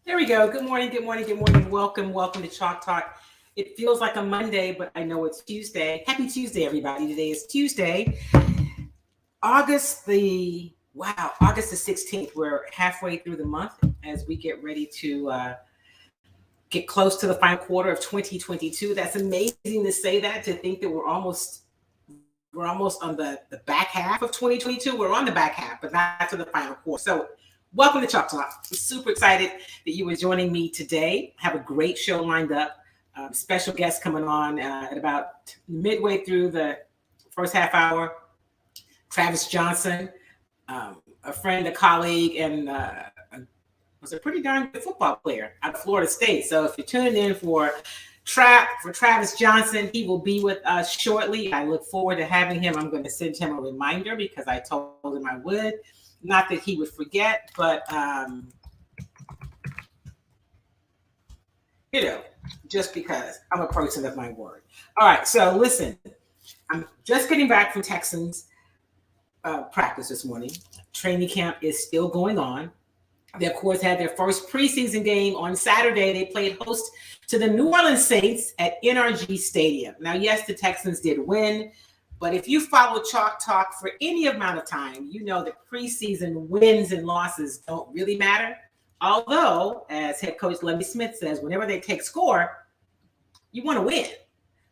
There we go. Good morning, good morning, good morning. Welcome to Chalk Talk. It feels like a Monday, but I know it's Tuesday. Happy Tuesday, everybody. Today is Tuesday, August the 16th. We're halfway through the month as we get ready to get close to the final quarter of 2022. That's amazing to say that, to think that we're almost on the back half of 2022. We're on the back half, but not to the final quarter. So welcome to Chalk Talk. I'm super excited that you were joining me today. I have a great show lined up. Special guest coming on at about midway through the first half hour. Travis Johnson, a friend, a colleague, and was a pretty darn good football player out of Florida State. So if you're tuning in for Travis Johnson, he will be with us shortly. I look forward to having him. I'm going to send him a reminder because I told him I would. Not that he would forget, but just because I'm a person of my word. All right, so listen, I'm just getting back from Texans practice this morning. Training camp is still going on. They, of course, had their first preseason game on Saturday. They played host to the New Orleans Saints at NRG Stadium. Now, yes, the Texans did win, but if you follow Chalk Talk for any amount of time, you know that preseason wins and losses don't really matter. Although, as head coach Lovie Smith says, whenever they take score, you want to win.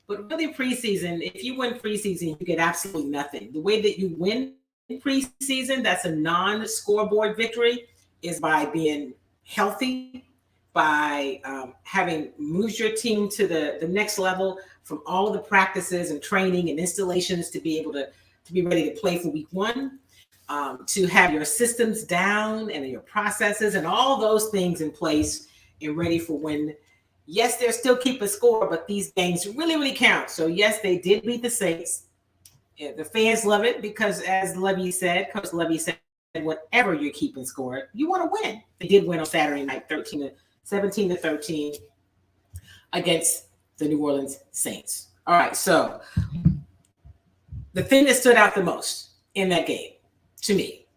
But really, preseason, if you win preseason, you get absolutely nothing. The way that you win preseason, that's a non-scoreboard victory, is by being healthy, by having moved your team to the next level from all of the practices and training and installations to be able to be ready to play for week one, to have your systems down and your processes and all those things in place and ready for when, yes, they're still keeping score, but these games really, really count. So, yes, they did beat the Saints. The fans love it because, as Coach Lovie said, whatever you're keeping score, you want to win. They did win on Saturday night, 17-13 against the New Orleans Saints. All right, so the thing that stood out the most in that game, to me,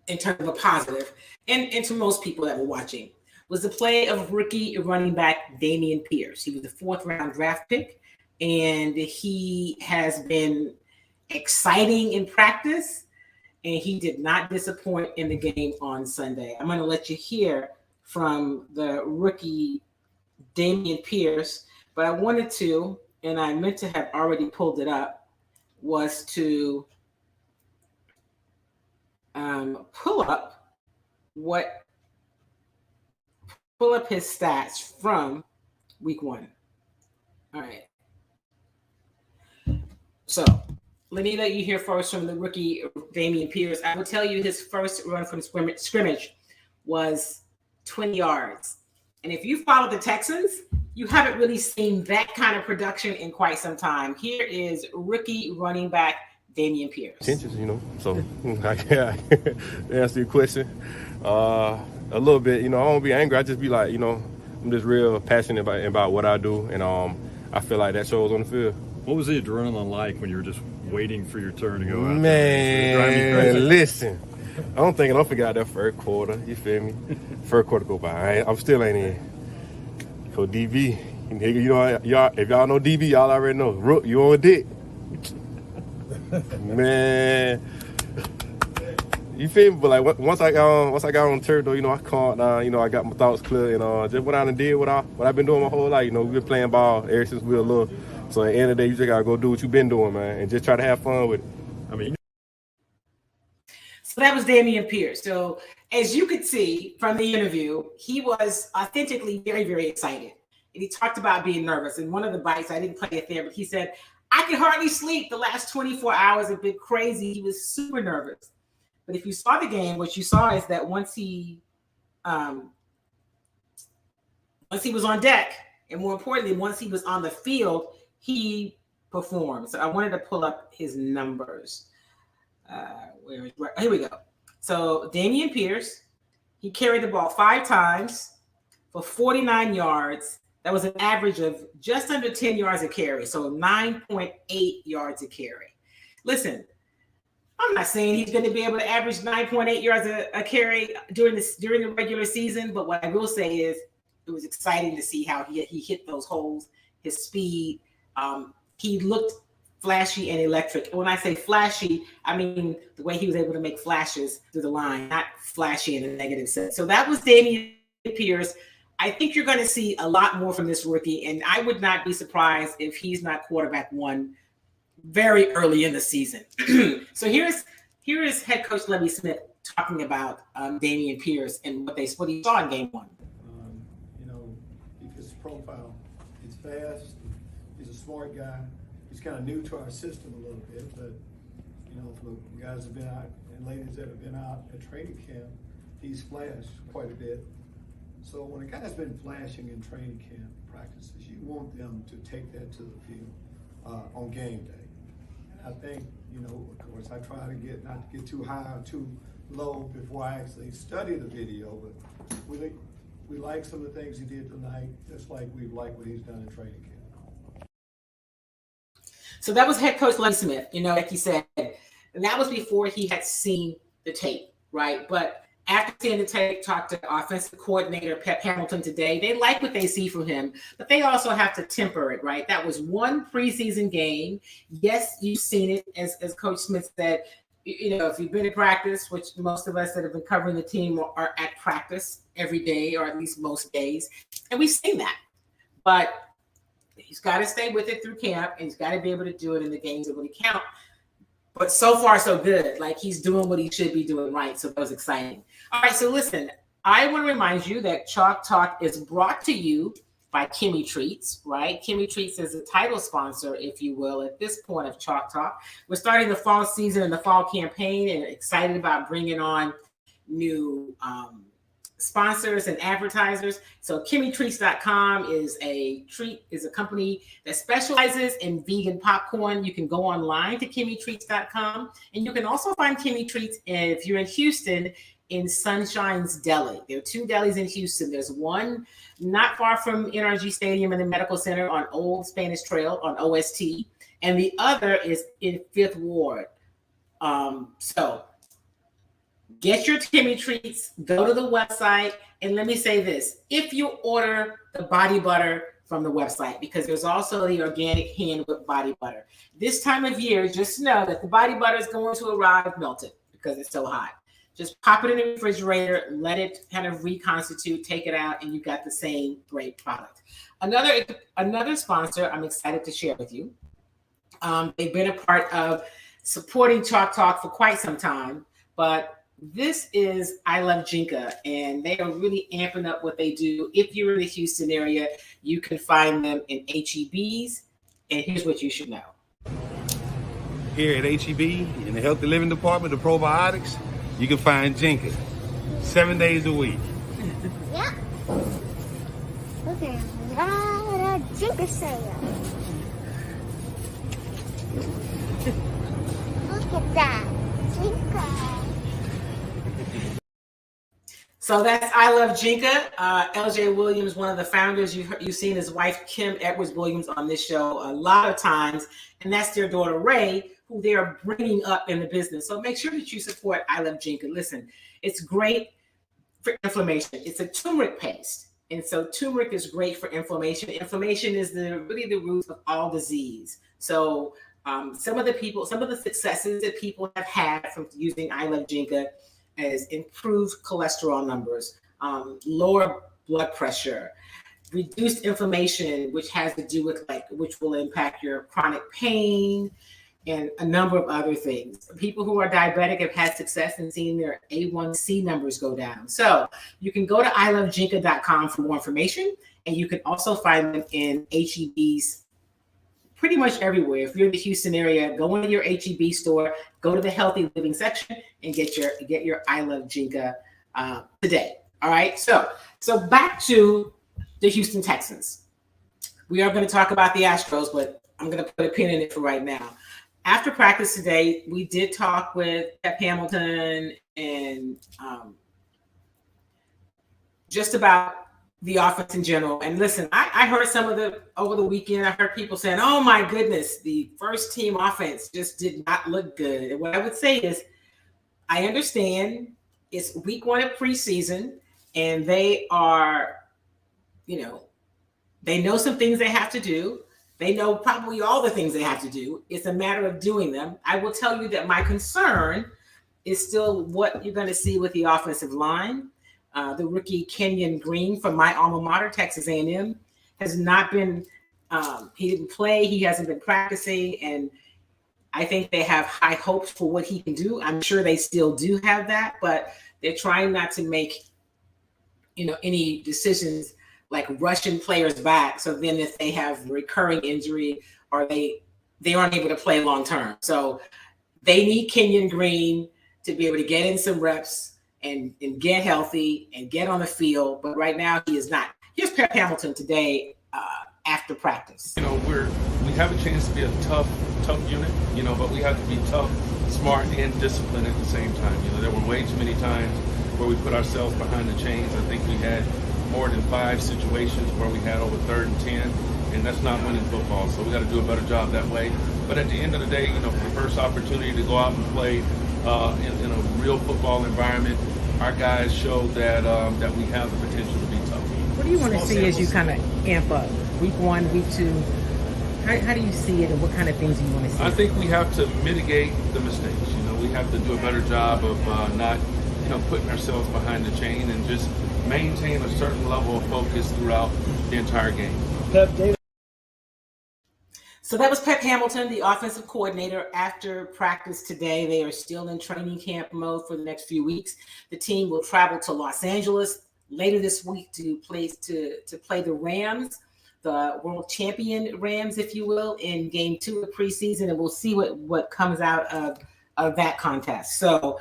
in terms of a positive, and to most people that were watching, was the play of rookie running back Dameon Pierce. He was the 4th-round draft pick, and he has been exciting in practice, and he did not disappoint in the game on Sunday. I'm going to let you hear from the rookie Dameon Pierce, but I wanted to, and I meant to have already pulled it up, was to pull up his stats from week one. All right. So let me let you hear first from the rookie Dameon Pierce. I will tell you his first run from scrimmage was 20 yards. And if you follow the Texans, you haven't really seen that kind of production in quite some time. Here is rookie running back Dameon Pierce. Intentions, so I can answer your question. A little bit, I won't be angry. I just be like, I'm just real passionate about what I do, and I feel like that shows on the field. What was the adrenaline like when you were just waiting for your turn to go out? Man, listen, I'm forget that first quarter. You feel me? First quarter go by. I'm still ain't in. So DB, y'all, if y'all know DB, y'all already know. Rook, you on dick. Man, you feel me? But like once I got on turf, though, I calmed down. I got my thoughts clear and just went out and did what I've been doing my whole life. We've been playing ball ever since we were little. So at the end of the day, you just gotta go do what you've been doing, man, and just try to have fun with it. So that was Dameon Pierce. So as you could see from the interview, he was authentically very, very excited. And he talked about being nervous. And one of the bites, I didn't play it there, but he said, I could hardly sleep. The last 24 hours have been crazy. He was super nervous. But if you saw the game, what you saw is that once he was on deck, and more importantly, once he was on the field, he performed. So I wanted to pull up his numbers. Here we go. So Dameon Pierce, he carried the ball 5 times for 49 yards. That was an average of just under 10 yards a carry, so 9.8 yards a carry. Listen, I'm not saying he's going to be able to average 9.8 yards a carry during the regular season, but what I will say is it was exciting to see how he hit those holes, his speed. He looked flashy and electric. When I say flashy, I mean the way he was able to make flashes through the line, not flashy in a negative sense. So that was Dameon Pierce. I think you're going to see a lot more from this rookie, and I would not be surprised if he's not quarterback one very early in the season. So here is head coach Lovie Smith talking about Dameon Pierce and what he saw in game one. His profile, he's fast, he's a smart guy. He's kind of new to our system a little bit, but for the guys that have been out and ladies that have been out at training camp, he's flashed quite a bit. So when a guy's been flashing in training camp practices, you want them to take that to the field on game day. I think, of course, I try to not to get too high or too low before I actually study the video, but we like some of the things he did tonight, just like we like what he's done in training camp. So that was head coach Lovie Smith, like he said, and that was before he had seen the tape, right? But after seeing the tape, talked to offensive coordinator Pep Hamilton today. They like what they see from him, but they also have to temper it, right? That was one preseason game. Yes, you've seen it, as Coach Smith said. If you've been to practice, which most of us that have been covering the team are at practice every day, or at least most days, and we've seen that. But he's got to stay with it through camp, and he's got to be able to do it in the games that really count. But so far, so good. Like, he's doing what he should be doing right. So that was exciting. All right. So listen, I want to remind you that Chalk Talk is brought to you by Kimmy Treats, right? Kimmy Treats is a title sponsor, if you will, at this point of Chalk Talk. We're starting the fall season and the fall campaign, and excited about bringing on new sponsors and advertisers. So KimmyTreats.com is a company that specializes in vegan popcorn. You can go online to KimmyTreats.com, and you can also find Kimmy Treats if you're in Houston in Sunshine's Deli. There are two delis in Houston. There's one not far from NRG Stadium in the Medical Center on Old Spanish Trail on OST, and the other is in Fifth Ward. So get your Kimmy Treats, go to the website, and let me say this. If you order the body butter from the website, because there's also the organic hand-whipped body butter. This time of year, just know that the body butter is going to arrive melted because it's so hot. Just pop it in the refrigerator, let it kind of reconstitute, take it out, and you got the same great product. Another sponsor I'm excited to share with you. They've been a part of supporting Chalk Talk for quite some time, but this is I Love Jinka, and they are really amping up what they do. If you're in the Houston area, you can find them in HEBs, and here's what you should know. Here at HEB, in the Healthy Living Department, the probiotics, you can find Jinka 7 days a week. Yeah. Look at that Jinka sale. Look at that Jinka. So that's I Love Jinka. LJ Williams, one of the founders. You've seen his wife, Kim Edwards Williams, on this show a lot of times. And that's their daughter, Ray, who they are bringing up in the business. So make sure that you support I Love Jinka. Listen, it's great for inflammation. It's a turmeric paste. And so turmeric is great for inflammation. Inflammation is really the root of all disease. So some of the successes that people have had from using I Love Jinka is improved cholesterol numbers, lower blood pressure, reduced inflammation, which has to do with which will impact your chronic pain, and a number of other things. People who are diabetic have had success in seeing their A1C numbers go down. So you can go to ilovejinka.com for more information, and you can also find them in HEBs pretty much everywhere. If you're in the Houston area, go into your HEB store, go to the healthy living section, and get your I Love Jinka today. All right. So back to the Houston Texans. We are going to talk about the Astros, but I'm going to put a pin in it for right now. After practice today, we did talk with Pep Hamilton and just about the offense in general. And listen, I heard some of over the weekend, I heard people saying, oh my goodness, the first team offense just did not look good. And what I would say is, I understand it's week 1 of preseason and they are, they know some things they have to do. They know probably all the things they have to do. It's a matter of doing them. I will tell you that my concern is still what you're going to see with the offensive line. The rookie Kenyon Green from my alma mater, Texas A&M, has not been, he didn't play. He hasn't been practicing. And I think they have high hopes for what he can do. I'm sure they still do have that, but they're trying not to make, any decisions like rushing players back. So then if they have recurring injury or they aren't able to play long term. So they need Kenyon Green to be able to get in some reps and get healthy and get on the field. But right now he is not. Here's Pep Hamilton today after practice. We have a chance to be a tough unit, but we have to be tough, smart, and disciplined at the same time. There were way too many times where we put ourselves behind the chains. I think we had more than 5 situations where we had over 3rd and 10, and that's not winning football. So we got to do a better job that way. But at the end of the day, for the first opportunity to go out and play in a real football environment, our guys showed that we have the potential to be tough. What do you want to see as you kind of amp up? Week 1, week 2. How do you see it, and what kind of things do you want to see? I think we have to mitigate the mistakes. We have to do a better job of not, putting ourselves behind the chain and just maintain a certain level of focus throughout the entire game. So that was Pep Hamilton, the offensive coordinator. After practice today, they are still in training camp mode for the next few weeks. The team will travel to Los Angeles later this week to play the Rams, the world champion Rams, if you will, in game 2 of preseason, and we'll see what comes out of that contest. So,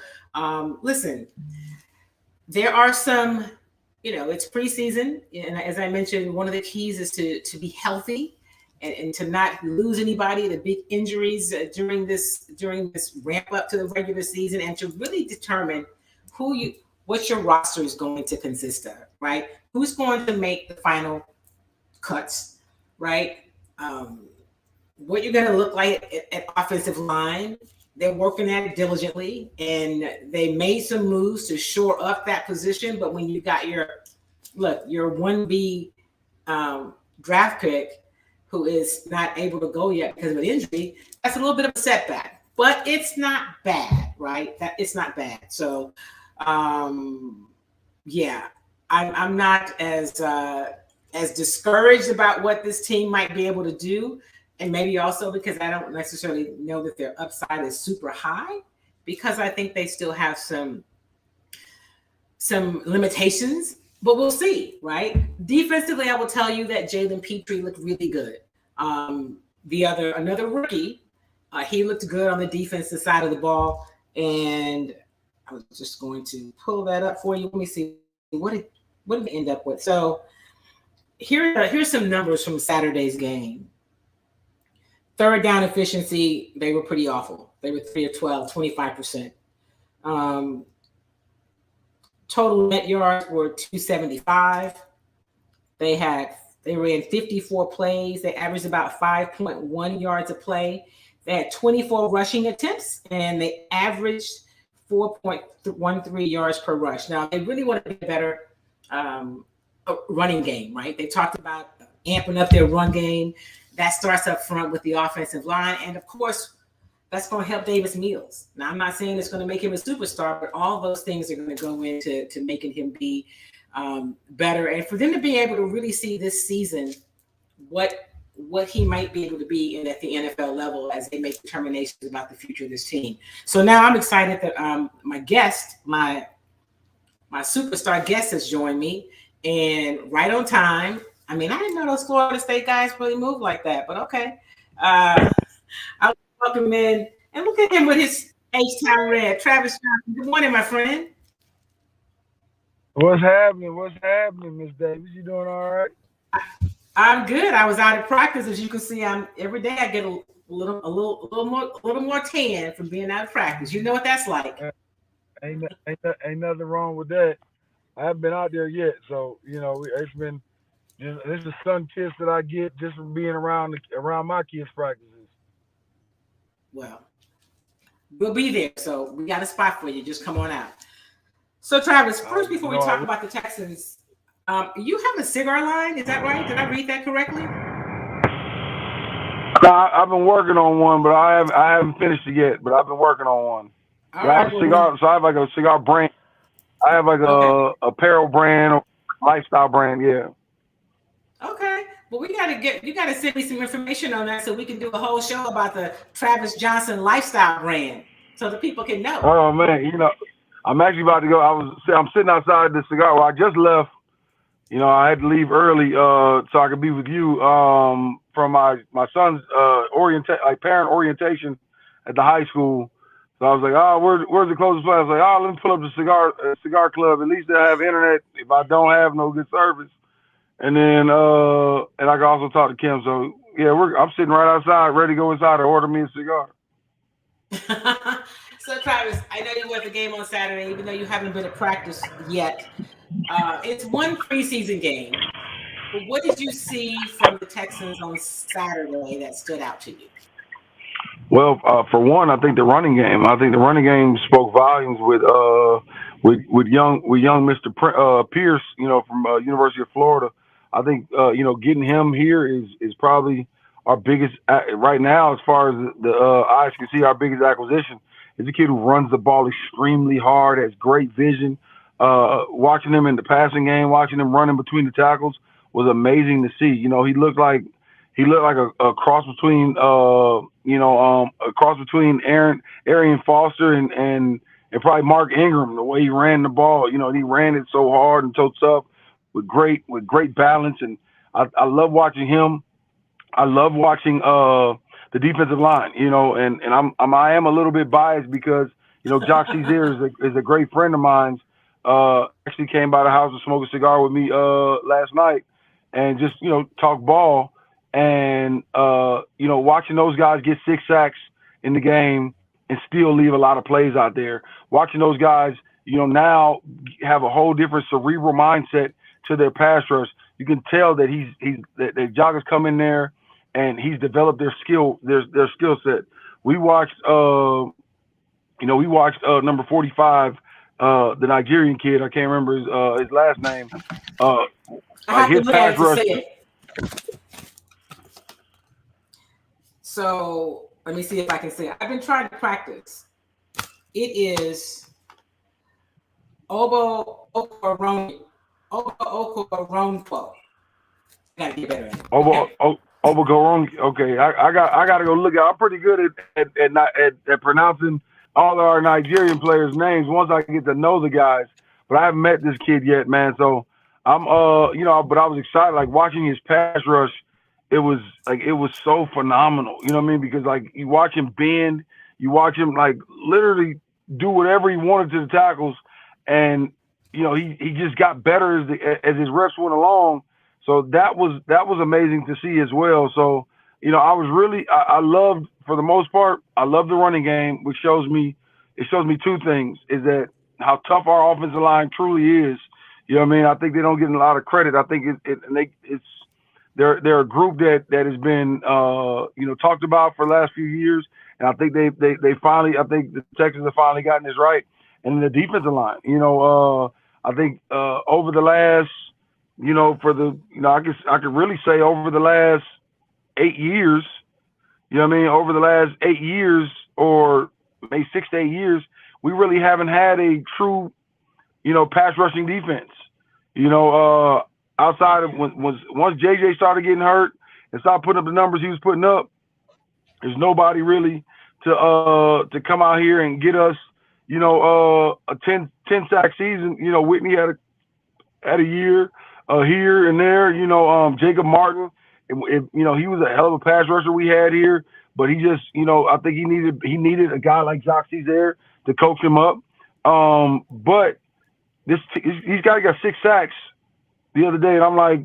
listen, there are some, it's preseason, and as I mentioned, one of the keys is to be healthy and to not lose anybody, the big injuries during this ramp up to the regular season, and to really determine what your roster is going to consist of, right? Who's going to make the final cuts, right? What you're going to look like at offensive line. They're working at it diligently, and they made some moves to shore up that position. But when you got your 1B draft pick who is not able to go yet because of an injury, that's a little bit of a setback. But it's not bad, right? It's not bad. So, yeah, I'm not as discouraged about what this team might be able to do. And maybe also because I don't necessarily know that their upside is super high, because I think they still have some limitations, but we'll see, right? Defensively, I will tell you that Jalen Petrie looked really good. Another rookie, he looked good on the defensive side of the ball. And I was just going to pull that up for you. Let me see what did they end up with. So here's some numbers from Saturday's game. 3rd down efficiency, they were pretty awful. They were 3 of 12, 25%. Total net yards were 275. They ran 54 plays. They averaged about 5.1 yards a play. They had 24 rushing attempts, and they averaged 4.13 yards per rush. Now, they really want to be a better running game, right? They talked about amping up their run game. That starts up front with the offensive line. And, of course, that's going to help Davis Mills. Now, I'm not saying it's going to make him a superstar, but all those things are going to go into making him be better. And for them to be able to really see this season what he might be able to be at the NFL level as they make determinations about the future of this team. So now I'm excited that my guest, my superstar guest has joined me, and right on time. I mean, I didn't know those Florida State guys really move like that, but okay. I'll welcome in, and look at him with his H-Town red. Travis Johnson, good morning, my friend. What's happening? Miss Davis? You doing all right? I'm good. I was out at practice. As you can see, every day I get a little more tan from being out of practice. You know what that's like. Ain't nothing wrong with that. I haven't been out there yet. So it's been this is sun kiss that I get just from being around my kids' practices. Well, we'll be there. So we got a spot for you. Just come on out. So Travis, first before we talk about the Texans, you have a cigar line. Is that right? Did I read that correctly? I've been working on one, but I haven't finished it yet. But I've been working on one. All right. So I have like a cigar brand. I have like a apparel brand, or lifestyle brand. Yeah. Okay. Well, you gotta send me some information on that so we can do a whole show about the Travis Johnson lifestyle brand, so the people can know. Oh man, I'm actually about to go. I'm sitting outside the cigar. Well, I just left. I had to leave early so I could be with you from my son's parent orientation at the high school. So I was like, where's the closest place? I was like, let me pull up the cigar club. At least they'll have internet if I don't have no good service. And then and I can also talk to Kim. So yeah, I'm sitting right outside, ready to go inside and order me a cigar. So Travis, I know you were at the game on Saturday, even though you haven't been at practice yet. It's one preseason game. But what did you see from the Texans on Saturday that stood out to you? Well, for one, I think the running game. I think the running game spoke volumes with young Mr. Pierce, from University of Florida. I think getting him here is probably our biggest right now, as far as the eyes can see. Our biggest acquisition is a kid who runs the ball extremely hard, has great vision. Watching him in the passing game, watching him running between the tackles was amazing to see. He looked like a cross between Arian Foster and probably Mark Ingram. The way he ran the ball, he ran it so hard and so tough with great balance. And I love watching him. I love watching the defensive line. And I am a little bit biased because Jock Cesaire is a great friend of mine. Actually came by the house to smoke a cigar with me last night and just talk ball. And, watching those guys get 6 sacks in the game and still leave a lot of plays out there. Watching those guys, now have a whole different cerebral mindset to their pass rush. You can tell that that Jock has come in there and he's developed their skill set. We watched, number 45, the Nigerian kid. I can't remember his last name. His pass rush. So let me see if I can say it. I've been trying to practice. It is Obo Okoronkwo. Gotta get better at it. Obo Okoronkwo. Okay, I got to go look at. I'm pretty good at pronouncing all of our Nigerian players' names once I get to know the guys. But I haven't met this kid yet, man. So I'm but I was excited, like watching his pass rush. It was so phenomenal, you know what I mean? Because you watch him bend, you watch him literally do whatever he wanted to the tackles, and he just got better as his reps went along. So that was amazing to see as well. So I loved, for the most part, I love the running game, which shows me 2 things: is that how tough our offensive line truly is. You know what I mean? I think they don't get a lot of credit. I think They're a group that has been talked about for the last few years, and I think they finally, I think the Texans have finally gotten this right. And the defensive line, I think over the last, I could really say over the last 8 years, over the last 8 years or maybe 6 to 8 years, we really haven't had a true, pass rushing defense. Outside of once JJ started getting hurt and started putting up the numbers he was putting up, there's nobody really to come out here and get us, a 10 sack season. Whitney had a year here and there. Jacob Martin, he was a hell of a pass rusher we had here, but he just, I think he needed a guy like Jock Cesaire to coach him up. But he's got 6 sacks the other day, and I'm like,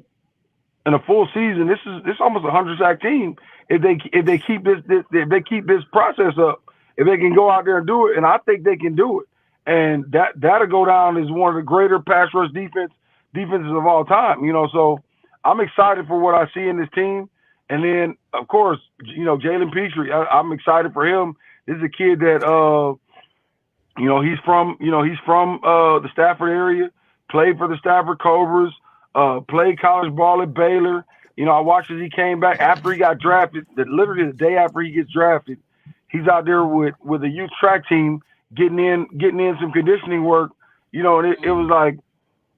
in a full season, this is almost a 100-sack team. If they keep this process up, if they can go out there and do it, and I think they can do it. and that'll go down as one of the greater pass rush defenses of all time. So I'm excited for what I see in this team. And then, of course, Jalen Petrie, I'm excited for him. This is a kid that, he's from the Stafford area, played for the Stafford Cobras, played college ball at Baylor. I watched as he came back after he got drafted. Literally the day after he gets drafted, he's out there with a youth track team getting in some conditioning work. And it was like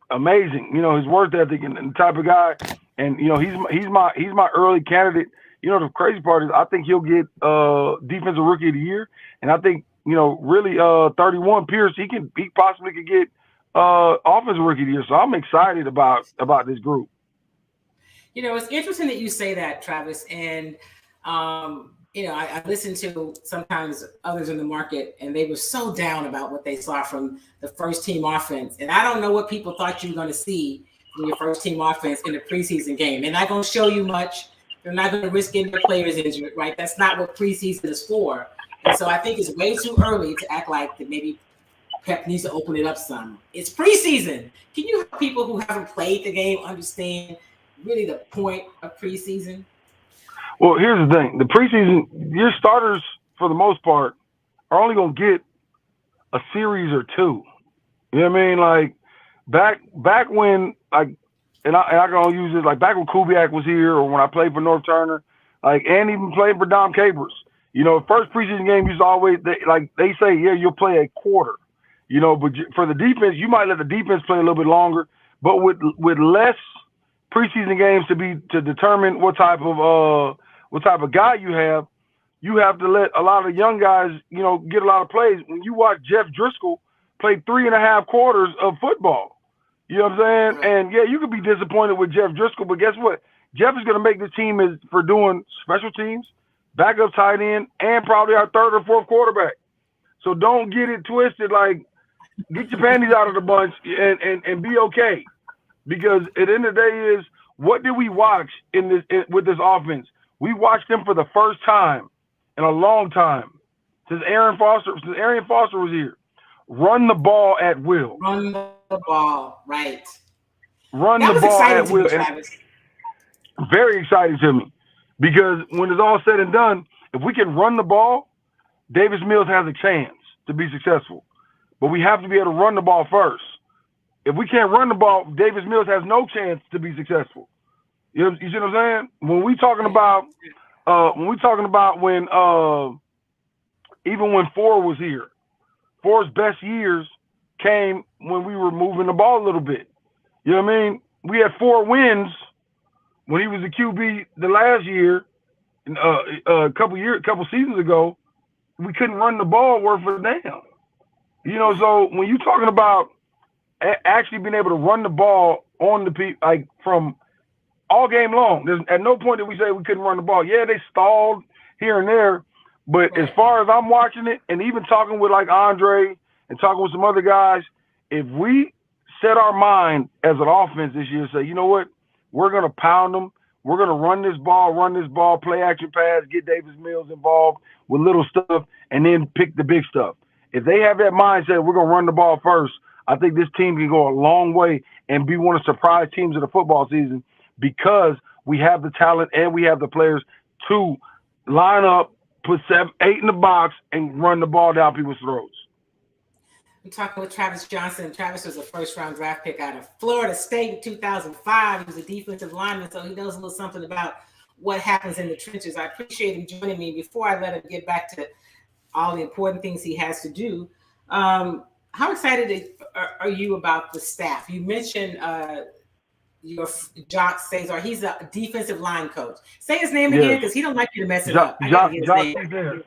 amazing. His work ethic and the type of guy. And he's my early candidate. The crazy part is I think he'll get defensive rookie of the year, and I think really 31 Pierce he possibly could get offensive rookie of the year. So I'm excited about this group. It's interesting that you say that, Travis. And I listen to sometimes others in the market, and they were so down about what they saw from the first team offense. And I don't know what people thought you were going to see from your first team offense in a preseason game. They're not going to show you much. They're not going to risk getting their players injured, right? That's not what preseason is for. And so I think it's way too early to act like that maybe Pep needs to open it up some. It's preseason. Can you help people who haven't played the game understand really the point of preseason? Well, here's the thing. The preseason, your starters, for the most part, are only going to get a series or two. You know what I mean? Like, back when, like, and I can only use this, like, back when Kubiak was here or when I played for North Turner, like, and even played for Dom Capers. First preseason game used to always, they say, yeah, you'll play a quarter. But for the defense, you might let the defense play a little bit longer. But with less preseason games to determine what type of guy you have to let a lot of young guys, get a lot of plays. When you watch Jeff Driscoll play 3.5 quarters of football, you know what I'm saying? And yeah, you could be disappointed with Jeff Driscoll, but guess what? Jeff is going to make this team for doing special teams, backup tight end, and probably our third or fourth quarterback. So don't get it twisted. Like, get your panties out of the bunch and be okay. Because at the end of the day is, what did we watch with this offense? We watched them for the first time in a long time since Arian Foster was here. Run the ball at will. Run the ball, right. Run the ball at will. Very exciting to me, because when it's all said and done, if we can run the ball, Davis Mills has a chance to be successful. But we have to be able to run the ball first. If we can't run the ball, Davis Mills has no chance to be successful. You see what I'm saying? When we talking about even when Ford was here, Ford's best years came when we were moving the ball a little bit. You know what I mean? We had 4 wins when he was the QB the last year, a couple seasons ago. We couldn't run the ball worth a damn. So when you're talking about actually being able to run the ball on the people, like from all game long, there's at no point did we say we couldn't run the ball. Yeah, they stalled here and there, but as far as I'm watching it, and even talking with like Andre and talking with some other guys, if we set our mind as an offense this year, say, you know what, we're going to pound them. We're going to run this ball, play action pass, get Davis Mills involved with little stuff, and then pick the big stuff. If they have that mindset, we're going to run the ball first, I think this team can go a long way and be one of the surprise teams of the football season, because we have the talent and we have the players to line up, put 7, 8 in the box, and run the ball down people's throats. I'm talking with Travis Johnson. Travis was a first-round draft pick out of Florida State in 2005. He was a defensive lineman, so he knows a little something about what happens in the trenches. I appreciate him joining me. Before I let him get back to all the important things he has to do, how excited are you about the staff? You mentioned your Jock Cesar. He's a defensive line coach. Say his name again, because he don't like you to mess it up. Jock Cesar.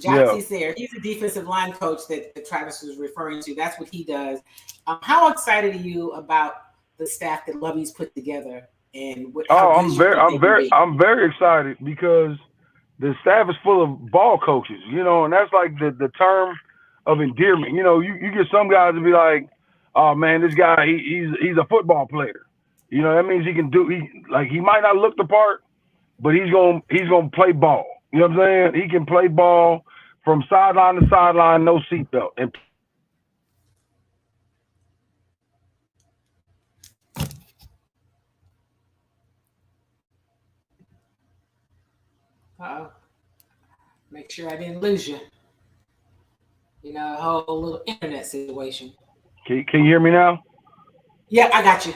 Jock Cesar. He's a defensive line coach that Travis was referring to. That's what he does. How excited are you about the staff that Lovie's put together? And I'm very excited, because the staff is full of ball coaches, and that's like the term of endearment. You get some guys to be like, oh man, this guy, he's a football player. That means he can he might not look the part, but he's gonna play ball. You know what I'm saying? He can play ball, from sideline to sideline, no seatbelt. And Make sure I didn't lose you. You know, a whole little internet situation. can you hear me now? Yeah, I got you.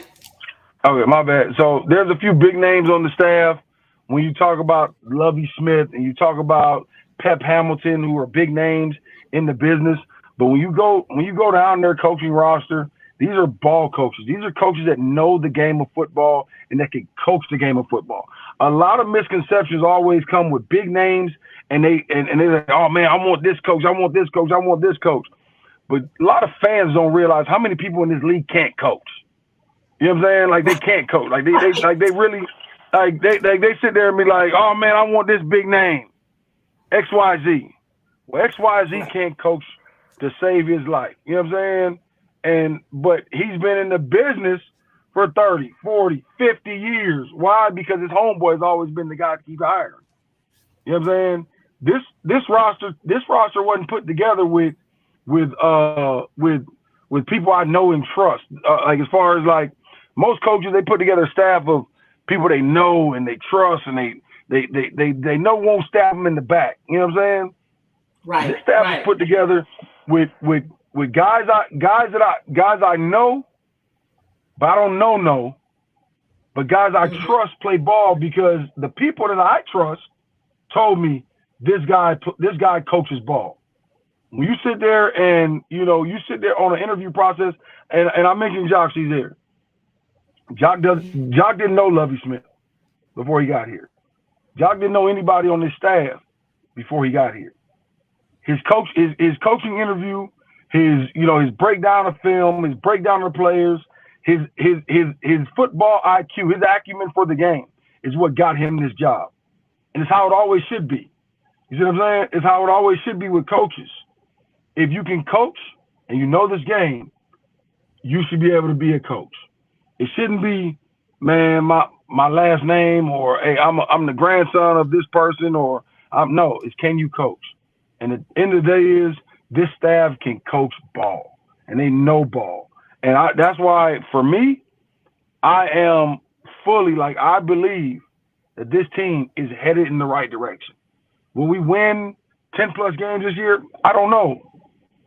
Okay, my bad. So there's a few big names on the staff. When you talk about Lovie Smith and you talk about Pep Hamilton, who are big names in the business, but when you go down their coaching roster, these are ball coaches. These are coaches that know the game of football and that can coach the game of football. A lot of misconceptions always come with big names, and they're like, oh man, I want this coach, I want this coach, I want this coach. But a lot of fans don't realize how many people in this league can't coach. You know what I'm saying? Like, they can't coach. Like, they really, like, they sit there and be like, oh man, I want this big name, XYZ. Well, XYZ can't coach to save his life. You know what I'm saying? But he's been in the business for 30, 40, 50 years. Why? Because his homeboy's always been the guy to keep hiring. You know what I'm saying? This roster wasn't put together with people I know and trust. Like, as far as like most coaches, they put together a staff of people they know and they trust, and they know won't stab them in the back. You know what I'm saying? Right. This staff is put together with guys I know, but I don't know. But guys I trust play ball because the people that I trust told me this guy coaches ball. When you sit there and you sit there on an interview process, and I mentioned Jock, he's there. Jock didn't know Lovie Smith before he got here. Jock didn't know anybody on his staff before he got here. His coaching interview, his breakdown of film, his breakdown of the players, his football IQ, his acumen for the game is what got him this job. And it's how it always should be. You see what I'm saying? It's how it always should be with coaches. If you can coach and you know this game, you should be able to be a coach. It shouldn't be, man, my last name, or hey, I'm the grandson of this person, or no, it's can you coach? And at the end of the day is this staff can coach ball, and they know ball. And that's why, for me, I am fully, like, I believe that this team is headed in the right direction. Will we win 10-plus games this year? I don't know.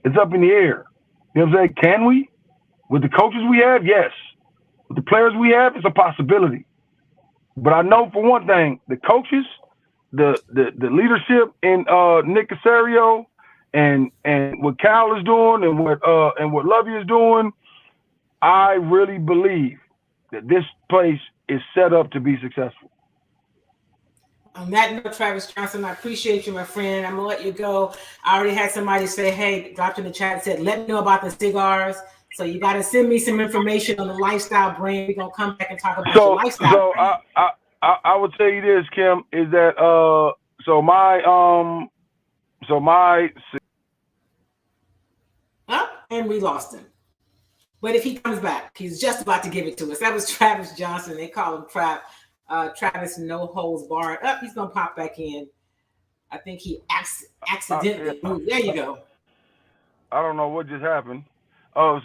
It's up in the air. You know what I'm saying? Can we? With the coaches we have, yes. With the players we have, it's a possibility. But I know for one thing, the coaches, the leadership in Nick Caserio and what Cal is doing and what Lovie is doing, I really believe that this place is set up to be successful. On that note, Travis Johnson, I appreciate you, my friend. I'm gonna let you go. I already had somebody say, hey, dropped in the chat and said, let me know about the cigars. So you got to send me some information on the lifestyle brand. We're gonna come back and talk about your lifestyle brand. I would tell you this, Kim, is that and we lost him. But if he comes back, he's just about to give it to us. That was Travis Johnson. They call him Travis No Holds Barred. He's gonna pop back in. I think he accidentally moved. There you go. I don't know what just happened. My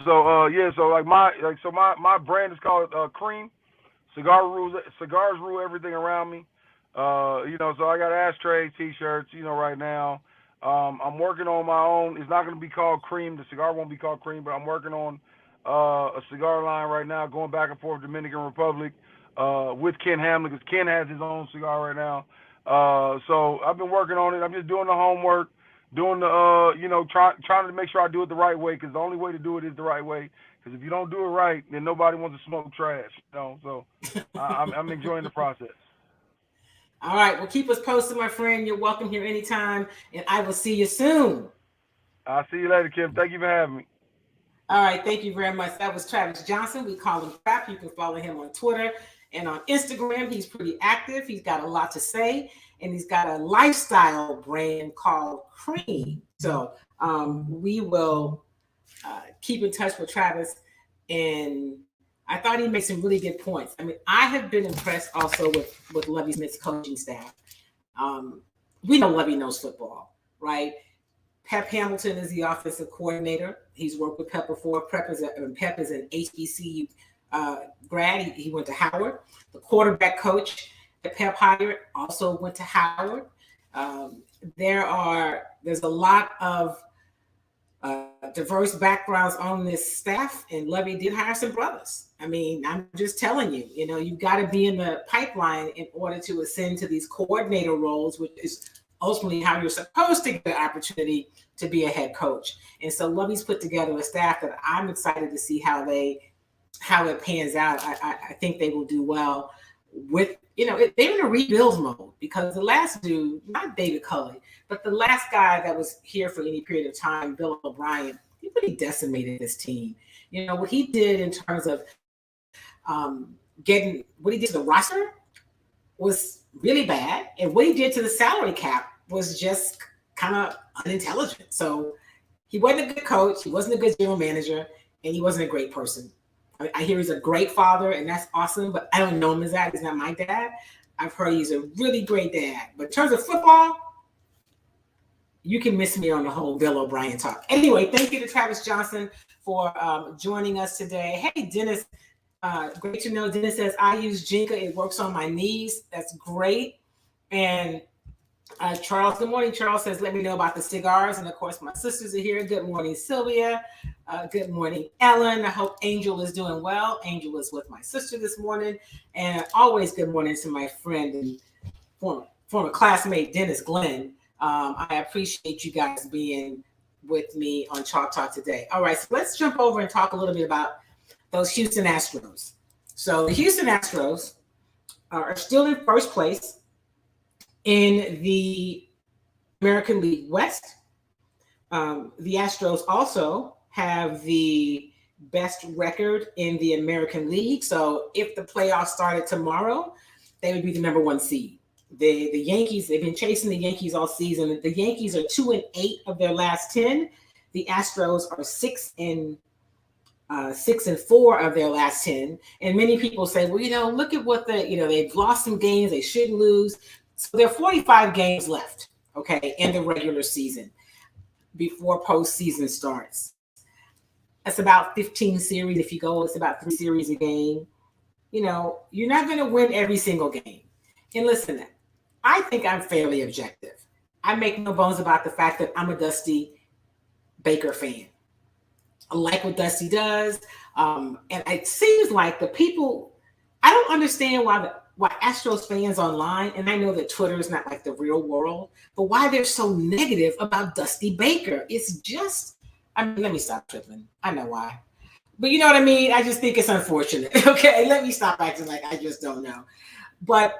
brand is called Cream. Cigars rule everything around me. So I got ashtrays, t-shirts, right now. I'm working on my own. It's not going to be called Cream. The cigar won't be called Cream, but I'm working on a cigar line right now, going back and forth Dominican Republic with Ken Hamlin, because Ken has his own cigar right now. So I've been working on it. I'm just doing the homework, doing the, trying to make sure I do it the right way, because the only way to do it is the right way. Because if you don't do it right, then nobody wants to smoke trash. So I'm enjoying the process. All right. Well, keep us posted, my friend. You're welcome here anytime, and I will see you soon. I'll see you later, Kim. Thank you for having me. All right. Thank you very much. That was Travis Johnson. We call him Crap. You can follow him on Twitter and on Instagram. He's pretty active. He's got a lot to say, and he's got a lifestyle brand called Cream. So we will keep in touch with Travis, and I thought he made some really good points. I mean, I have been impressed also with Lovie Smith's coaching staff. We know Lovie knows football, right? Pep Hamilton is the offensive coordinator. He's worked with Pep before. Pep is an HBCU grad. He went to Howard. The quarterback coach that Pep hired also went to Howard. There's a lot of diverse backgrounds on this staff, and Lovie did hire some brothers. I mean, I'm just telling you, you've got to be in the pipeline in order to ascend to these coordinator roles, which is ultimately how you're supposed to get the opportunity to be a head coach. And so Lovie's put together a staff that I'm excited to see how it pans out. I think they will do well with, they're in a rebuild mode, because the last dude, not David Culley, but the last guy that was here for any period of time, Bill O'Brien, he really decimated this team. What he did in terms of what he did to the roster was really bad. And what he did to the salary cap was just kind of unintelligent. So he wasn't a good coach. He wasn't a good general manager, and he wasn't a great person. I hear he's a great father, and that's awesome, but I don't know him as that. He's not my dad. I've heard he's a really great dad. But in terms of football, you can miss me on the whole Bill O'Brien talk. Anyway, thank you to Travis Johnson for joining us today. Hey, Dennis, great to know. Dennis says, I use Jinka. It works on my knees. That's great. And Charles, good morning. Charles says, let me know about the cigars. And of course, my sisters are here. Good morning, Sylvia. Good morning, Ellen. I hope Angel is doing well. Angel is with my sister this morning. And always good morning to my friend and former classmate, Dennis Glenn. I appreciate you guys being with me on Chalk Talk today. All right, so let's jump over and talk a little bit about those Houston Astros. So the Houston Astros are still in first place in the American League West. The Astros also have the best record in the American League. So if the playoffs started tomorrow, they would be the number one seed. The Yankees, they've been chasing the Yankees all season. The Yankees are 2-8 of their last 10. The Astros are 6-4 of their last 10. And many people say, well, look at what they've lost some games they shouldn't lose. So there are 45 games left, okay, in the regular season before postseason starts. That's about 15 series. If you go, it's about 3 series a game. You're not going to win every single game. And listen, I think I'm fairly objective. I make no bones about the fact that I'm a Dusty Baker fan. I like what Dusty does. And it seems like the people, I don't understand why Astros fans online, and I know that Twitter is not like the real world, but why they're so negative about Dusty Baker. It's just, let me stop tripping. I know why. But you know what I mean? I just think it's unfortunate. Okay, let me stop acting like I just don't know. But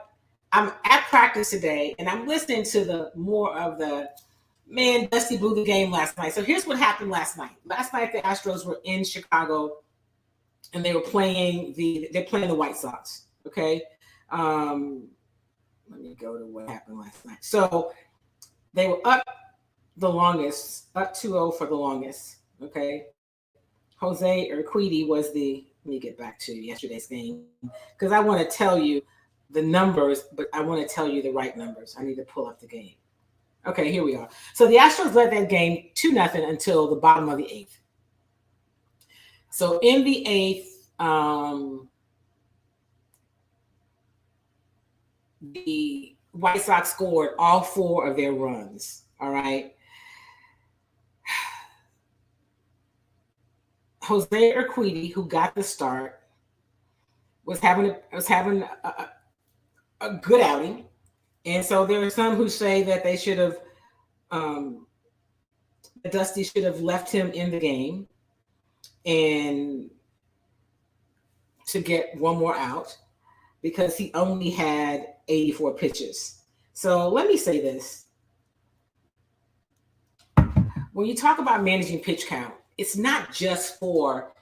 I'm at practice today, and I'm listening to more of the, man, Dusty blew the game last night. So here's what happened last night. Last night, the Astros were in Chicago, and they're playing the White Sox, okay? Let me go to what happened last night. So they were up the longest, up 2-0 for the longest, okay? Jose Urquidy was let me get back to yesterday's game, because I want to tell you the numbers, but I want to tell you the right numbers. I need to pull up the game. Okay, here we are. So the Astros led that game 2-0 until the bottom of the 8th. So in the 8th, the White Sox scored all 4 of their runs. All right. Jose Urquidy, who got the start, was having a good outing. And so there are some who say that they should have, Dusty should have left him in the game and to get one more out, because he only had 84 pitches. So let me say this. When you talk about managing pitch count, it's not just for,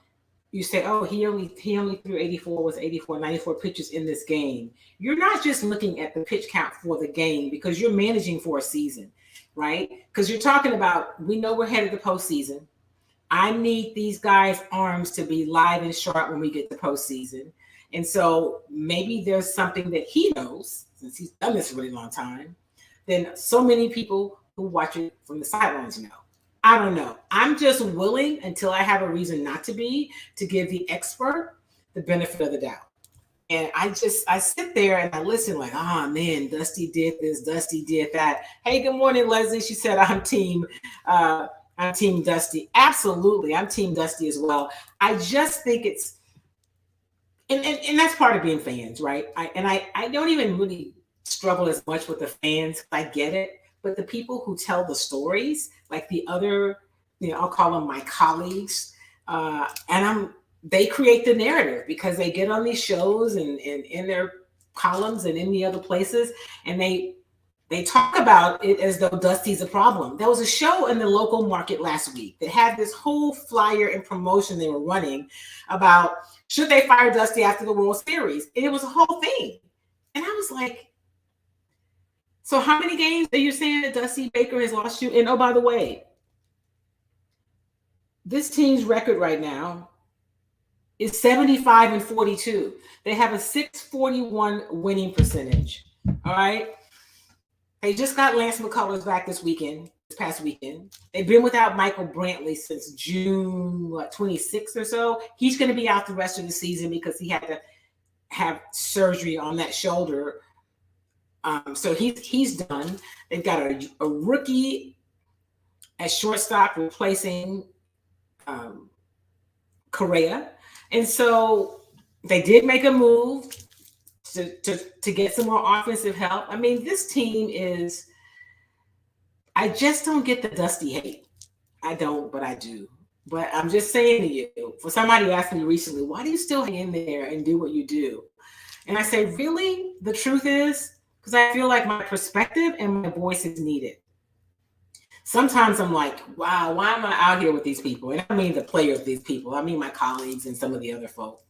you say, oh, he only threw 94 pitches in this game. You're not just looking at the pitch count for the game, because you're managing for a season, right? Because you're talking about, we know we're headed to postseason. I need these guys' arms to be live and sharp when we get to postseason. And so maybe there's something that he knows, since he's done this a really long time, than so many people who watch it from the sidelines know. I don't know. I'm just willing, until I have a reason not to be, to give the expert the benefit of the doubt. And I sit there and I listen like, oh man, Dusty did this, Dusty did that. Hey, good morning, Leslie. She said, I'm team Dusty. Absolutely. I'm team Dusty as well. I just think it's, and that's part of being fans, right? I don't even really struggle as much with the fans. I get it. But the people who tell the stories, like the other, I'll call them my colleagues, they create the narrative because they get on these shows and in their columns and in the other places, and they talk about it as though Dusty's a problem. There was a show in the local market last week that had this whole flyer and promotion they were running about should they fire Dusty after the World Series, and it was a whole thing. And I was like, so how many games are you saying that Dusty Baker has lost you? And oh, by the way, this team's record right now is 75-42. They have a 641 winning percentage. All right. They just got Lance McCullers back this past weekend. They've been without Michael Brantley since June 26th or so. He's going to be out the rest of the season because he had to have surgery on that shoulder. So he's done. They've got a rookie at shortstop replacing Correa. And so they did make a move to get some more offensive help. I mean, this team is, I just don't get the Dusty hate. I don't, but I do. But I'm just saying to you, for somebody asked me recently, why do you still hang in there and do what you do? And I say, really? The truth is, because I feel like my perspective and my voice is needed. Sometimes I'm like, wow, why am I out here with these people? And I mean the players, these people. I mean my colleagues and some of the other folk.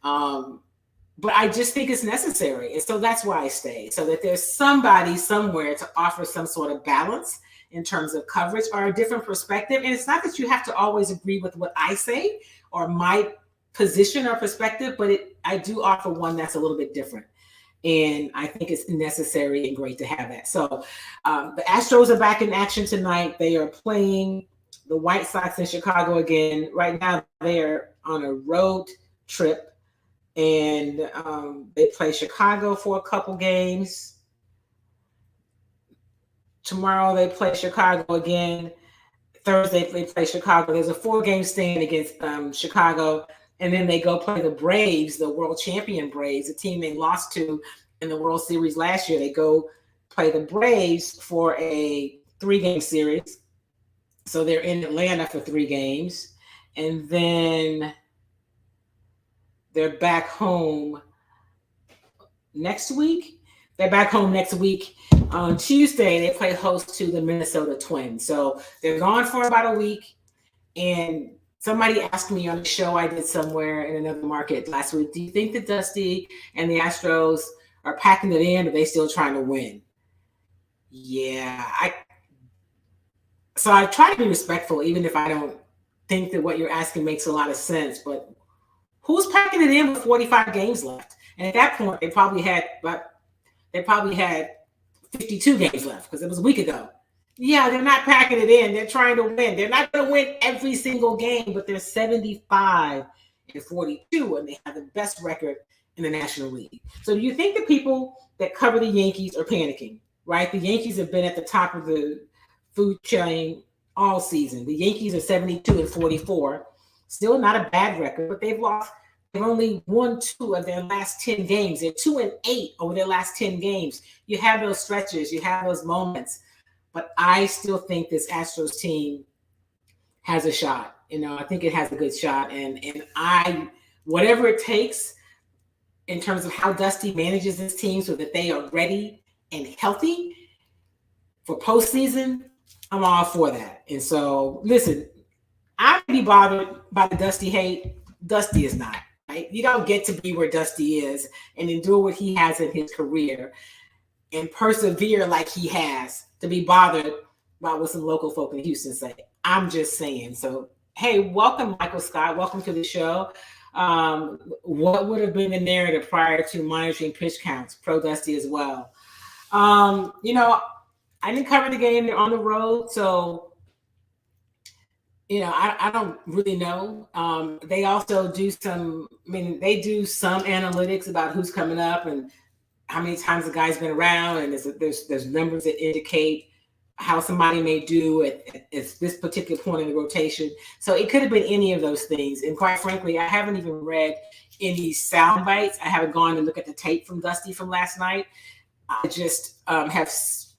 But I just think it's necessary. And so that's why I stay, so that there's somebody somewhere to offer some sort of balance in terms of coverage or a different perspective. And it's not that you have to always agree with what I say or my position or perspective, but I do offer one that's a little bit different. And I think it's necessary and great to have that. So the Astros are back in action tonight. They are playing the White Sox in Chicago again. Right now, they're on a road trip. And they play Chicago for a couple games. Tomorrow, they play Chicago again. Thursday, they play Chicago. There's a 4-game stand against Chicago. And then they go play the Braves, the world champion Braves, a team they lost to in the World Series last year. They go play the Braves for a 3-game series. So they're in Atlanta for 3 games. And then they're back home next week. They're back home next week. On Tuesday, they play host to the Minnesota Twins. So they're gone for about a week. And somebody asked me on a show I did somewhere in another market last week, do you think that Dusty and the Astros are packing it in, or are they still trying to win? Yeah. So I try to be respectful, even if I don't think that what you're asking makes a lot of sense. But who's packing it in with 45 games left? And at that point, they probably had 52 games left because it was a week ago. Yeah, they're not packing it in. They're trying to win. They're not going to win every single game, but they're 75-42, and they have the best record in the National League. So do you think the people that cover the Yankees are panicking, right? The Yankees have been at the top of the food chain all season. The Yankees are 72-44. Still not a bad record, but they've only won 2 of their last 10 games. They're 2-8 over their last 10 games. You have those stretches. You have those moments. But I still think this Astros team has a shot. I think it has a good shot. And whatever it takes in terms of how Dusty manages this team so that they are ready and healthy for postseason, I'm all for that. And so, listen, I'd be bothered by the Dusty hate. Dusty is not. Right? You don't get to be where Dusty is and endure what he has in his career and persevere like he has to be bothered by what some local folk in Houston say. I'm just saying. So, hey, welcome, Michael Scott. Welcome to the show. What would have been the narrative prior to monitoring pitch counts? Pro Dusty as well. I didn't cover the game. They're on the road. So I don't really know. They also do they do some analytics about who's coming up and how many times the guy's been around, and there's numbers that indicate how somebody may do at this particular point in the rotation. So it could have been any of those things. And quite frankly, I haven't even read any sound bites. I haven't gone to look at the tape from Dusty from last night. I just have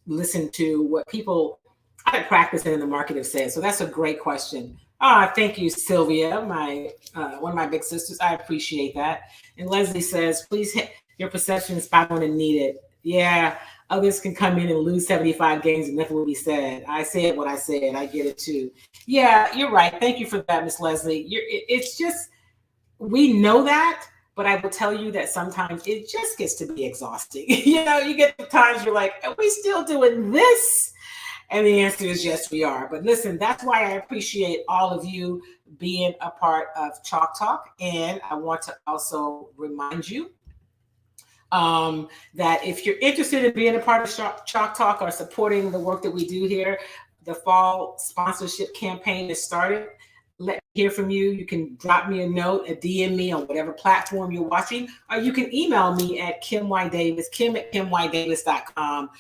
listened to what people out of practice and in the market have said. So that's a great question. Thank you, Sylvia, my one of my big sisters. I appreciate that. And Leslie says, please hit your perception spot on and need it. Yeah, others can come in and lose 75 games and nothing will be said. I said what I said. I get it too. Yeah, you're right. Thank you for that, Miss Leslie. It's just, we know that, but I will tell you that sometimes it just gets to be exhausting. You get the times you're like, are we still doing this? And the answer is yes, we are. But listen, that's why I appreciate all of you being a part of Chalk Talk. And I want to also remind you that if you're interested in being a part of Chalk Talk or supporting the work that we do here, the fall sponsorship campaign is started. Let me hear from you. You can drop me a note, a DM me on whatever platform you're watching, or you can email me at Kim Y. Davis, kim@kimydavis.com.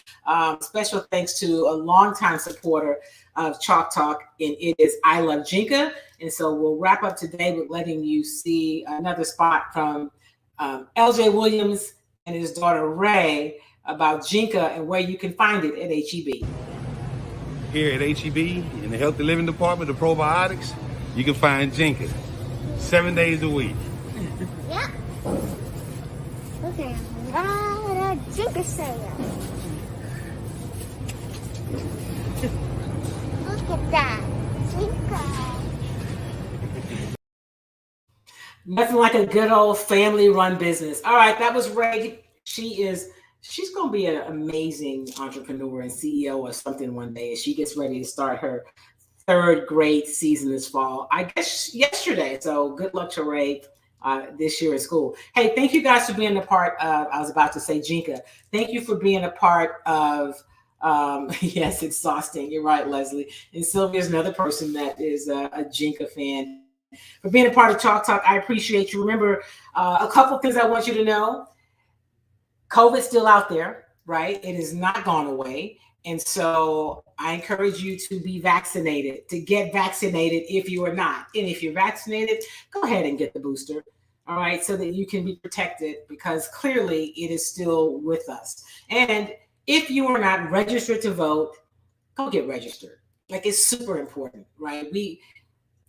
Special thanks to a longtime supporter of Chalk Talk, and it is I Love Jinka. And so we'll wrap up today with letting you see another spot from LJ Williams and his daughter Ray about Jinka and where you can find it at HEB. Here at HEB, in the Healthy Living Department, the probiotics, you can find Jinka 7 days a week. Yep. Look at that Jinka sale. Look at that Jinka. Nothing like a good old family-run business. All right, that was Ray. She's going to be an amazing entrepreneur and CEO or something one day as she gets ready to start her third grade season this fall. I guess yesterday. So good luck to Ray this year at school. Hey, thank you guys for being a part of, I was about to say Jinka. Thank you for being a part of, yes, exhausting. You're right, Leslie. And Sylvia's another person that is a Jinka fan. For being a part of Chalk Talk, I appreciate you. Remember, a couple things I want you to know. COVID's still out there, right? It has not gone away. And so I encourage you to be vaccinated, to get vaccinated if you are not. And if you're vaccinated, go ahead and get the booster, all right, so that you can be protected, because clearly it is still with us. And if you are not registered to vote, go get registered. Like, it's super important, right?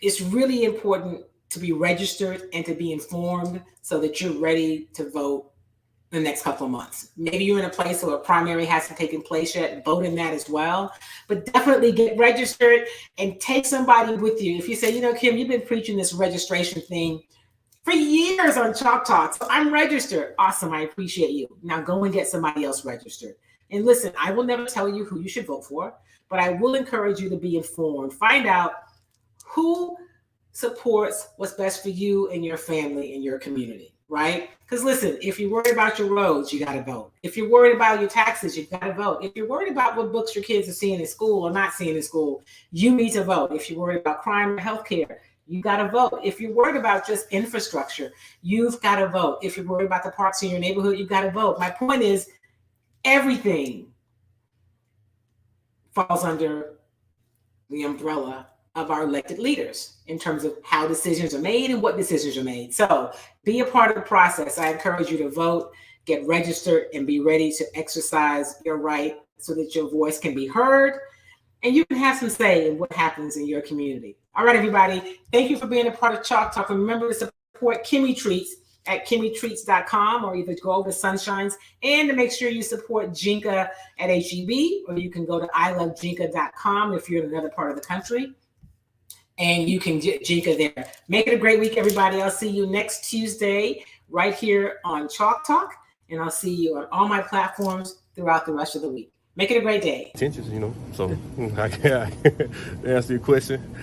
It's really important to be registered and to be informed so that you're ready to vote the next couple of months. Maybe you're in a place where a primary hasn't taken place yet, vote in that as well. But definitely get registered and take somebody with you. If you say, Kim, you've been preaching this registration thing for years on Chalk Talk, so I'm registered. Awesome, I appreciate you. Now go and get somebody else registered. And listen, I will never tell you who you should vote for, but I will encourage you to be informed. Find out who supports what's best for you and your family and your community. Right? Because listen, if you're worried about your roads, you got to vote. If you're worried about your taxes, you got to vote. If you're worried about what books your kids are seeing in school or not seeing in school, you need to vote. If you're worried about crime or healthcare, you got to vote. If you're worried about just infrastructure, you've got to vote. If you're worried about the parks in your neighborhood, you've got to vote. My point is, everything falls under the umbrella of our elected leaders in terms of how decisions are made and what decisions are made. So be a part of the process. I encourage you to vote, get registered, and be ready to exercise your right so that your voice can be heard and you can have some say in what happens in your community. All right, everybody. Thank you for being a part of Chalk Talk. Remember to support Kimmy Treats at kimmytreats.com, or either go over to Sunshines, and to make sure you support Jinka at HEB, or you can go to ilovejinka.com if you're in another part of the country. And you can get Jinka there. Make it a great week, everybody. I'll see you next Tuesday right here on Chalk Talk. And I'll see you on all my platforms throughout the rest of the week. Make it a great day. Intentions, so I can answer your question.